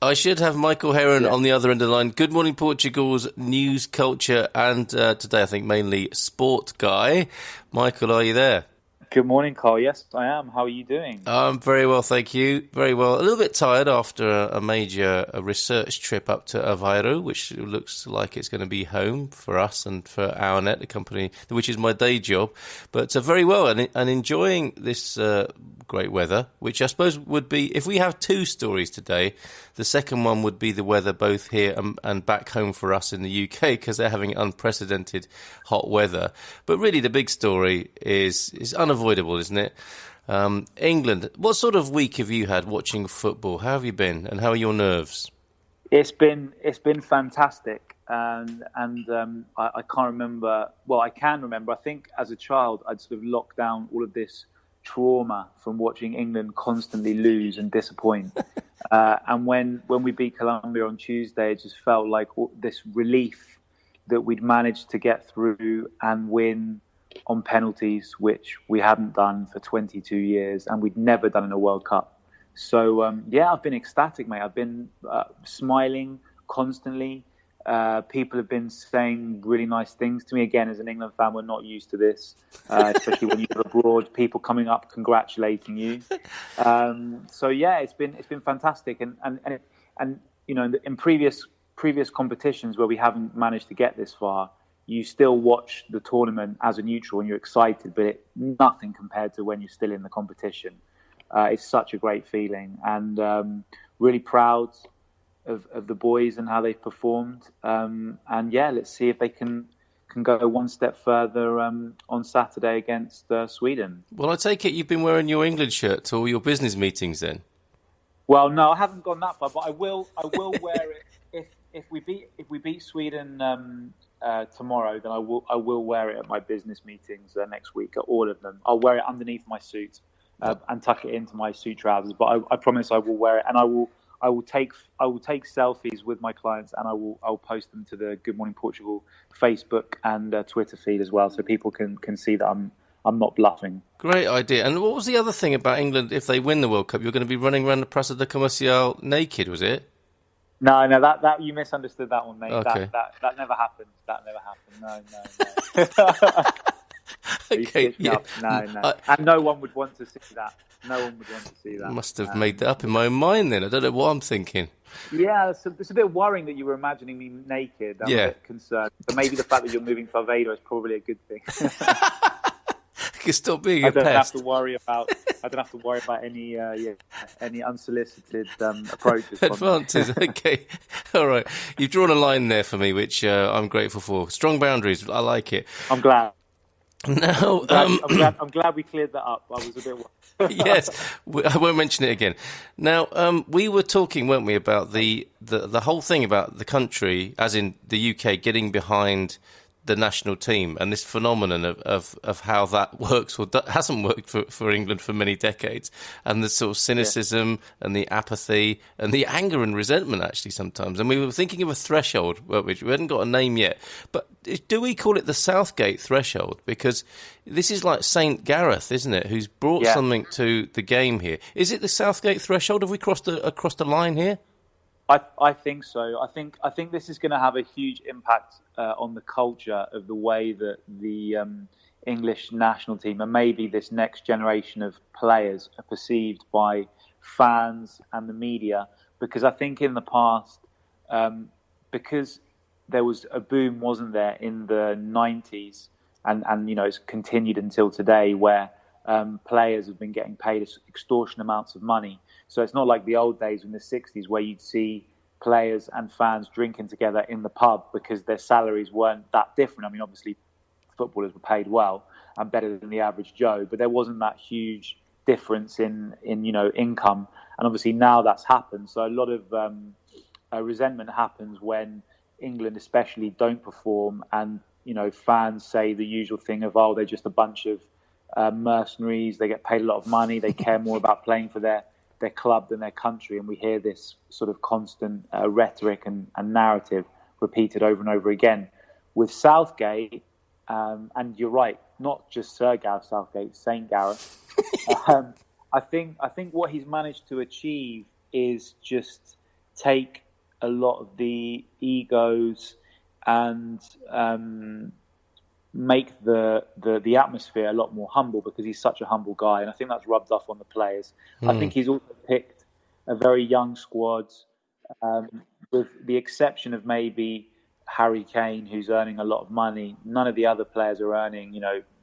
I should have Michael Heron Yeah. on the other end of the line. Good morning, Portugal's news, culture, and today I think mainly sport guy. Michael, are you there? Good morning, Carl. Yes, I am. How are you doing? I'm very well, thank you. Very well. A little bit tired after a major research trip up to Aveiro, which looks like it's going to be home for us and for OurNet, the company, which is my day job. But very well, and enjoying this great weather, which I suppose would be, if we have two stories today, the second one would be the weather both here and back home for us in the UK, because they're having unprecedented hot weather. But really the big story is unavoidable, isn't it? England. What sort of week have you had watching football? How have you been, and how are your nerves? It's been fantastic, and I can't remember. Well, I can remember. I think as a child, I'd sort of locked down all of this trauma from watching England constantly lose and disappoint. And when we beat Colombia on Tuesday, it just felt like this relief that we'd managed to get through and win on penalties, which we hadn't done for 22 years and we'd never done in a World Cup. So, yeah, I've been ecstatic, mate. I've been smiling constantly. People have been saying really nice things to me. Again, as an England fan, we're not used to this, especially when you live abroad. People coming up congratulating you. So yeah, it's been fantastic. And you know, in previous competitions where we haven't managed to get this far, you still watch the tournament as a neutral and you're excited, but nothing compared to when you're still in the competition. It's such a great feeling, and really proud of the boys and how they've performed. And yeah, let's see if they can go one step further on Saturday against Sweden. Well, I take it you've been wearing your England shirt to all your business meetings then? Well, no, I haven't gone that far, but I will wear it if we beat Sweden tomorrow. Then I will wear it at my business meetings next week, at all of them. I'll wear it underneath my suit and tuck it into my suit trousers. But I promise I will wear it, and I will take selfies with my clients, and I'll post them to the Good Morning Portugal Facebook and Twitter feed as well, so people can see that I'm not bluffing. Great idea. And what was the other thing about England? If they win the World Cup, you're going to be running around the Praça da Comercial naked, was it? No, that you misunderstood that one, mate. Okay. That never happened. That never happened. No. Okay. Yeah. No. And no one would want to see that. No one would want to see that. Must have made that up in my own mind then. I don't know what I'm thinking. Yeah, it's a bit worrying that you were imagining me naked. I'm a bit concerned. But maybe the fact that you're moving to Aveiro is probably a good thing. You can stop being a I don't pest. have to worry about any unsolicited approaches. Advances. Okay. All right. You've drawn a line there for me, which I'm grateful for. Strong boundaries. I like it. I'm glad. Now, I'm glad we cleared that up. I was a bit. Yes, I won't mention it again. Now, we were talking, weren't we, about the whole thing about the country, as in the UK, getting behind the national team, and this phenomenon of how that works or hasn't worked for England for many decades, and the sort of cynicism and the apathy and the anger and resentment actually sometimes. And we were thinking of a threshold, weren't we? We hadn't got a name yet, but do we call it the Southgate Threshold? Because this is like St. Gareth, isn't it, who's brought something to the game here. Is it the Southgate Threshold? Have we crossed the line here? I think so. I think this is going to have a huge impact on the culture of the way that the English national team and maybe this next generation of players are perceived by fans and the media. Because I think in the past, because there was a boom, wasn't there, in the 90s, and you know it's continued until today, where players have been getting paid extortionate amounts of money. So it's not like the old days in the 60s where you'd see players and fans drinking together in the pub because their salaries weren't that different. I mean, obviously, footballers were paid well and better than the average Joe, but there wasn't that huge difference in income. And obviously now that's happened. So a lot of resentment happens when England especially don't perform, and fans say the usual thing of, oh, they're just a bunch of mercenaries. They get paid a lot of money. They care more about playing for their club than their country. And we hear this sort of constant rhetoric and narrative repeated over and over again. With Southgate, and you're right, not just Sir Gareth Southgate, Saint Gareth. I think what he's managed to achieve is just take a lot of the egos and make the atmosphere a lot more humble, because he's such a humble guy, and I think that's rubbed off on the players. I think he's also picked a very young squad, with the exception of maybe Harry Kane, who's earning a lot of money. None of the other players are earning,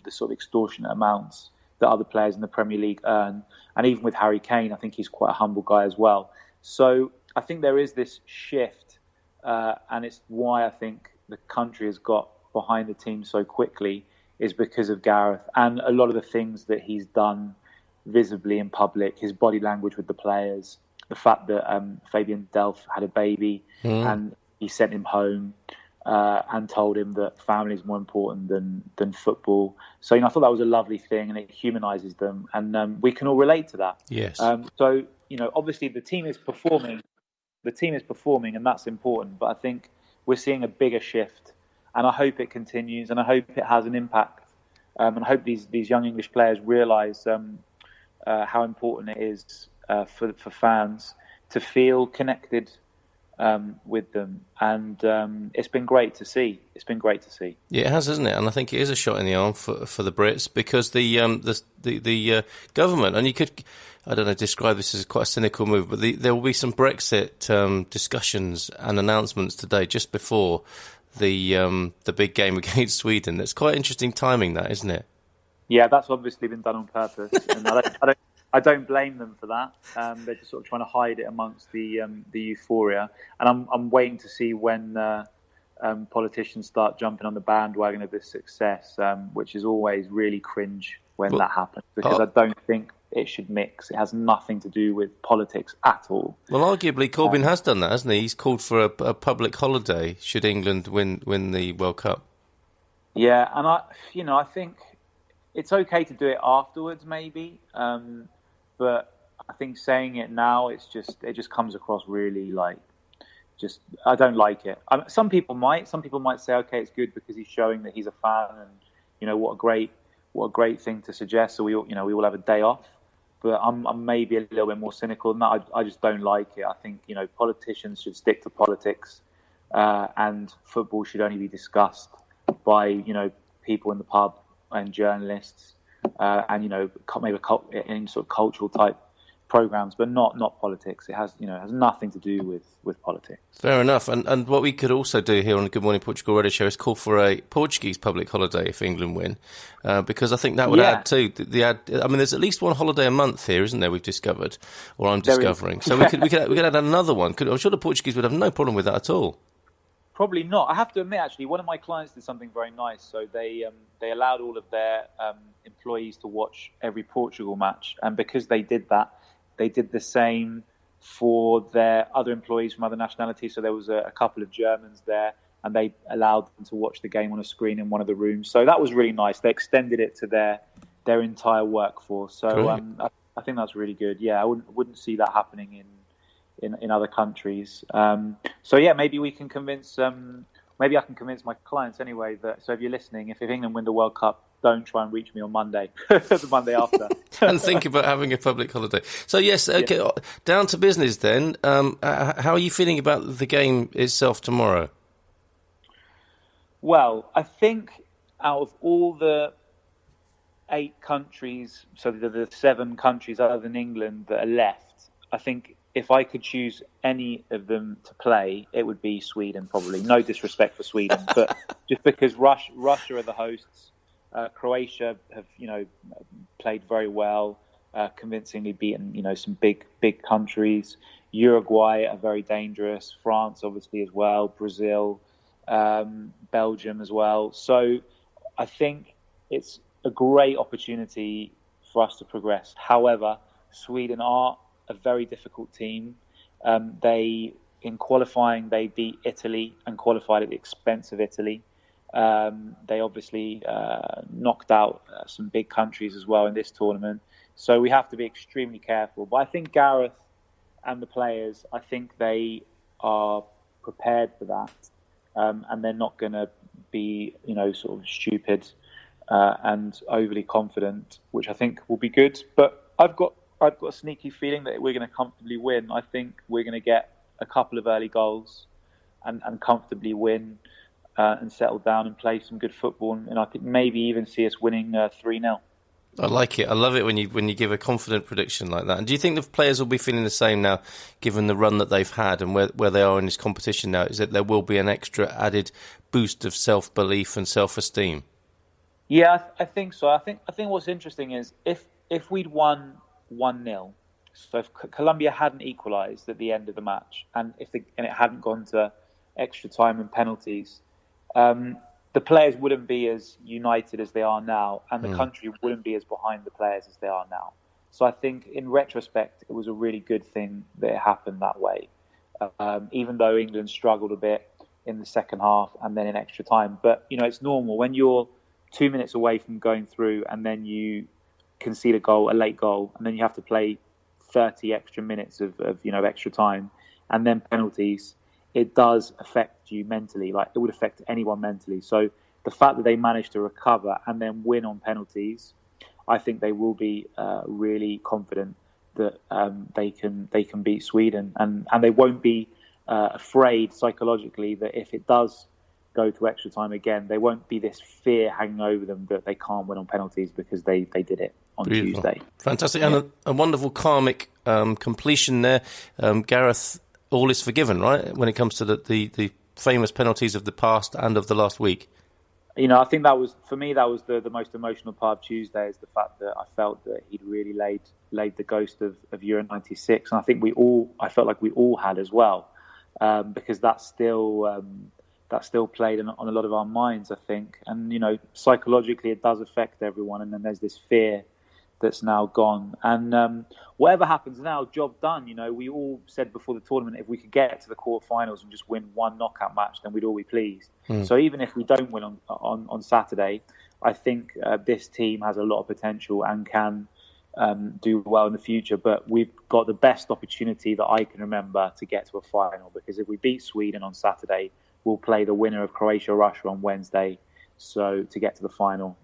the sort of extortionate amounts that other players in the Premier League earn. And even with Harry Kane, I think he's quite a humble guy as well. So I think there is this shift, and it's why I think the country has got behind the team so quickly, is because of Gareth and a lot of the things that he's done visibly in public, his body language with the players, the fact that Fabian Delph had a baby and he sent him home and told him that family is more important than football. So, I thought that was a lovely thing, and it humanises them, and we can all relate to that. Yes. So, obviously the team is performing. The team is performing, and that's important. But I think we're seeing a bigger shift, and I hope it continues, and I hope it has an impact. And I hope these young English players realise how important it is for fans to feel connected with them, and it's been great to see. Yeah, it has, hasn't it? And I think it is a shot in the arm for the Brits, because the government, and you could, I don't know, describe this as quite a cynical move, but there will be some Brexit discussions and announcements today, just before the big game against Sweden. It's quite interesting timing, that, isn't it? Yeah, that's obviously been done on purpose, and I don't blame them for that. They're just sort of trying to hide it amongst the euphoria, and I'm waiting to see when politicians start jumping on the bandwagon of this success, which is always really cringe when that happens, because I don't think it should mix. It has nothing to do with politics at all. Well, arguably Corbyn has done that, hasn't he? He's called for a public holiday should England win the World Cup. Yeah, and I think it's okay to do it afterwards, maybe. But I think saying it now, it just comes across really I don't like it. Some people might say, okay, it's good because he's showing that he's a fan, and what a great thing to suggest. So we all have a day off. But I'm maybe a little bit more cynical than that. I just don't like it. I think politicians should stick to politics, and football should only be discussed by people in the pub and journalists, and maybe in sort of cultural type programs, but not politics. It has nothing to do with politics. Fair enough. And what we could also do here on the Good Morning Portugal Radio Show is call for a Portuguese public holiday if England win, because I think that would add to there's at least one holiday a month here, isn't there? We've discovered, or I'm discovering. So we could add another one. I'm sure the Portuguese would have no problem with that at all. Probably not. I have to admit, actually, one of my clients did something very nice. So they allowed all of their employees to watch every Portugal match, and because they did that, they did the same for their other employees from other nationalities. So there was a couple of Germans there, and they allowed them to watch the game on a screen in one of the rooms. So that was really nice. They extended it to their entire workforce. So I think that's really good. Yeah, I wouldn't see that happening in other countries. So yeah, maybe we can convince. Maybe I can convince my clients anyway. So if you're listening, if England win the World Cup, don't try and reach me on Monday, the Monday after. And think about having a public holiday. So yes, okay, yeah. Down to business then. How are you feeling about the game itself tomorrow? Well, I think out of all the 8 countries, so the 7 countries other than England that are left, I think if I could choose any of them to play, it would be Sweden, probably. No disrespect for Sweden, but just because Russia are the hosts. Croatia have, played very well, convincingly beaten, some big countries. Uruguay are very dangerous. France, obviously, as well. Brazil, Belgium as well. So I think it's a great opportunity for us to progress. However, Sweden are a very difficult team. In qualifying, they beat Italy and qualified at the expense of Italy. They obviously knocked out some big countries as well in this tournament. So we have to be extremely careful. But I think Gareth and the players, I think they are prepared for that. And they're not going to be, sort of stupid and overly confident, which I think will be good. But I've got a sneaky feeling that we're going to comfortably win. I think we're going to get a couple of early goals and comfortably win and settle down and play some good football. And I could maybe even see us winning 3-0. I like it. I love it when you give a confident prediction like that. And do you think the players will be feeling the same now, given the run that they've had and where they are in this competition now? Is that there will be an extra added boost of self-belief and self-esteem? Yeah, I think so. I think what's interesting is if we'd won 1-0, so if Colombia hadn't equalised at the end of the match, and it hadn't gone to extra time and penalties, the players wouldn't be as united as they are now, and the country wouldn't be as behind the players as they are now. So I think, in retrospect, it was a really good thing that it happened that way. Even though England struggled a bit in the second half and then in extra time, but it's normal when you're 2 minutes away from going through, and then you concede a late goal, and then you have to play 30 extra minutes of extra time, and then penalties. It does affect you mentally, like it would affect anyone mentally. So the fact that they managed to recover and then win on penalties, I think they will be really confident that they can beat Sweden, and they won't be afraid psychologically that if it does go to extra time again, there won't be this fear hanging over them that they can't win on penalties because they did it on Tuesday. Fantastic. And a wonderful karmic completion there. Gareth, all is forgiven, right, when it comes to the famous penalties of the past and of the last week? I think that was, for me, that was the most emotional part of Tuesday, is the fact that I felt that he'd really laid the ghost of Euro 96. And I felt like we all had as well, because that still played on a lot of our minds, I think. And, psychologically it does affect everyone. And then there's this fear that's now gone. And whatever happens now, job done. We all said before the tournament, if we could get to the quarterfinals and just win one knockout match, then we'd all be pleased. So even if we don't win on Saturday, I think this team has a lot of potential and can do well in the future. But we've got the best opportunity that I can remember to get to a final, because if we beat Sweden on Saturday, we'll play the winner of Croatia-Russia on Wednesday, so to get to the final.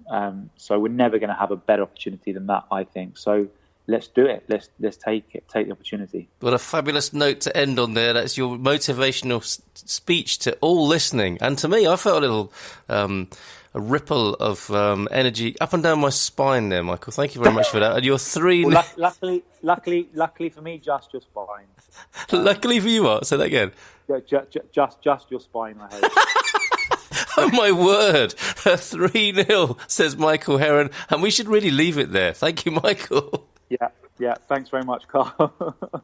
So we're never going to have a better opportunity than that, I think. So let's do it. Let's take the opportunity. What a fabulous note to end on there. That's your motivational speech to all listening, and to me. I felt a little a ripple of energy up and down my spine there, Michael. Thank you very much for that. And you're 3. Well, luckily for me, just your spine. Luckily for you, what? Say that again. Just your spine, I hope. Oh, my word. 3-0, says Michael Heron. And we should really leave it there. Thank you, Michael. Yeah. Thanks very much, Carl.